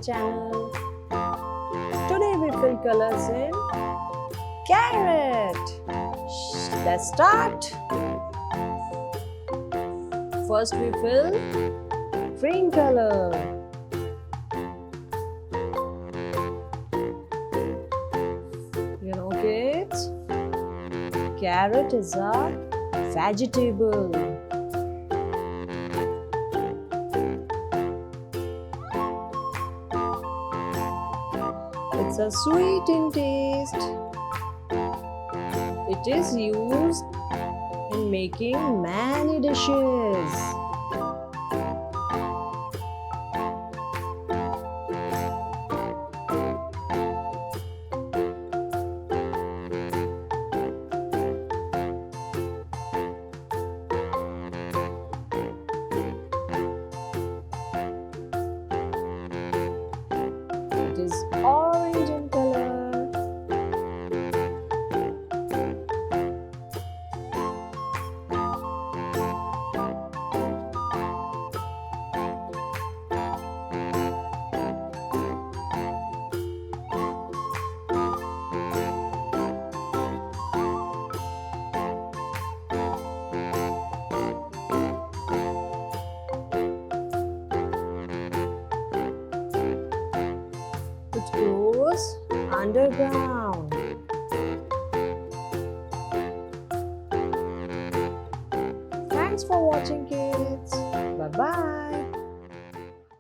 channel. Today we fill colors in carrot. Let's start. First we fill green color. You know kids, carrot is a vegetable. It's a sweet in taste. It is used in making many dishes. It is orange in color. It grows underground. Thanks for watching, kids. Bye bye.